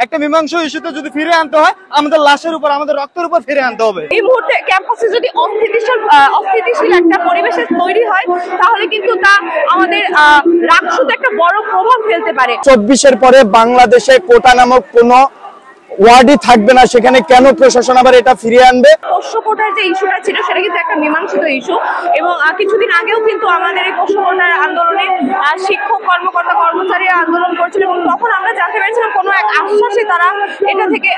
একটা মীমাংসা ইস্যুতে যদি ফিরে আনতে হয় আমাদের লাশের উপর, আমাদের রক্তের উপর ফিরে আনতে হবে। এই মুহূর্তে ক্যাম্পাসে যদি অস্থিতিশীল একটা পরিবেশের তৈরি হয় তাহলে কিন্তু তা আমাদের রাষ্ট্রতে একটা বড় প্রভাব ফেলতে পারে। 24-এর পরে বাংলাদেশে কোটা নামক কোনো ওয়ার্ডই থাকবে না, সেখানে কেন প্রশাসন আবার এটা ফিরিয়ে আনবে? পোষ্য কোটার যে ইস্যুটা ছিল সেটা কিন্তু একটা মীমাংসিত ইস্যু, এবং কিছুদিন আগেও কিন্তু আমাদের এই পোষ্য কোটার আন্দোলনে শিক্ষক কর্মকর্তা কর্মচারীরা আন্দোলন করছিল, এবং তখন আমরা জানতে পেরেছিলাম কোনো এক আশ্বাসে তারা এটা থেকে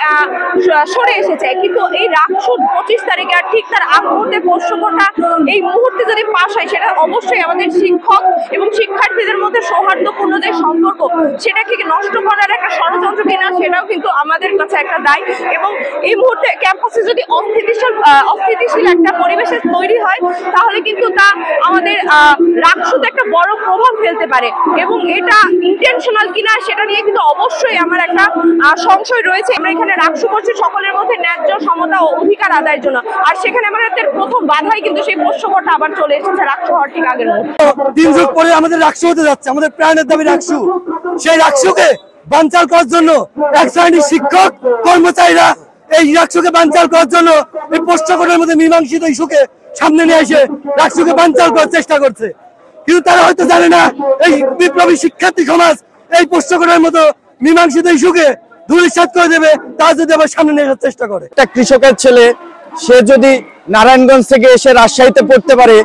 সরে এসেছে। কিন্তু এই রাকসুর 25 তারিখে আর ঠিক তার আগ মুহূর্তে পোষ্য কোটা এই মুহূর্তে যদি পাশ হয় সেটা অবশ্যই আমাদের শিক্ষক এবং শিক্ষার্থীদের মধ্যে সৌহার্দ্যপূর্ণ যে সম্পর্ক সেটাকে নষ্ট করার একটা ষড়যন্ত্র কিনা সেটাও কিন্তু আমাদের কাছে একটা দায়। এবং এই মুহূর্তে ক্যাম্পাসে যদি অস্থিতিশীল একটা পরিবেশের তৈরি হয় তাহলে কিন্তু তা আমাদের রাষ্ট্রতে একটা বড় প্রভাব ফেলতে পারে, এবং এটা ইন্টেনশনাল কিনা সেটা নিয়ে কিন্তু অবশ্যই আমার একটা সংশয় রয়েছে। আমরা এখানে রাষ্ট্র করছি সকলের মধ্যে ন্যায্য সমতা ও অধিকার আদায়ের জন্য, আর সেখানে আমাদের প্রথম বাধাই কিন্তু সেই পোষ্য কোটা আবার চলে এসেছে রাষ্ট্র হওয়ার ঠিক আগের মতো। 3 যুগ পরে আমাদের রাষ্ট্র হতে যাচ্ছে, আমাদের প্রাণের দাবি রাষ্ট্র। সেই রাষ্ট্রকে বানচাল করার জন্য এক শ্রেণীর শিক্ষক কর্মচারীরা এই রাষ্ট্রকে বানচাল করার জন্য এই পোষ্য কোটার মধ্যে মীমাংসিত ইস্যুকে সামনে নিয়ে এসে রাষ্ট্রকে বানচাল করার চেষ্টা করছে। কিন্তু তারা হয়তো জানে না এই বিপ্লবী শিক্ষার্থী সমাজ এই পোষ্য কোটার মতো মীমাংসিত ইস্যুকে ধূলিসাৎ করে দেবে, তা যদি আবার সামনে নিয়ে আসার চেষ্টা করে। একটা কৃষকের ছেলে সে যদি নারায়ণগঞ্জ থেকে এসে রাজশাহীতে পড়তে পারে,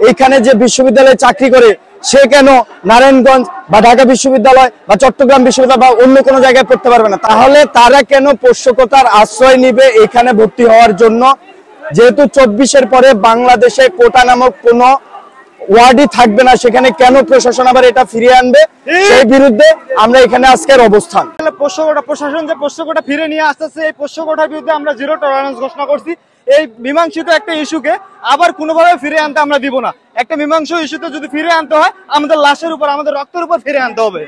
এখানে যে বিশ্ববিদ্যালয়ে চাকরি করে সে কেন নারায়ণগঞ্জ বা ঢাকা বিশ্ববিদ্যালয় বা চট্টগ্রাম বিশ্ববিদ্যালয় বা অন্য কোনো জায়গায় পড়তে পারবে না? তাহলে তারা কেন পোষ্য কোটার আশ্রয় নিবে এখানে ভর্তি হওয়ার জন্য? যেহেতু 24-এর পরে বাংলাদেশে কোটা নামক কোনো ওয়ার্ডই থাকবে না, সেখানে কেন প্রশাসন আবার এটা ফিরিয়ে আনবে? সেই বিরুদ্ধে আমরা এখানে আজকের অবস্থান। পোষ্য কোটা প্রশাসন যে পোষ্য কোটা ফিরে নিয়ে আসতেছে, এই পোষ্য কোটার বিরুদ্ধে আমরা জিরো টলারেন্স ঘোষণা করছি। এই মীমাংসিত একটা ইস্যুকে আবার কোনোভাবে ফিরে আনতে আমরা দিব না। একটা মীমাংসা ইস্যুতে যদি ফিরে আনতে হয় আমাদের লাশের উপর, আমাদের রক্তের উপর ফিরে আনতে হবে।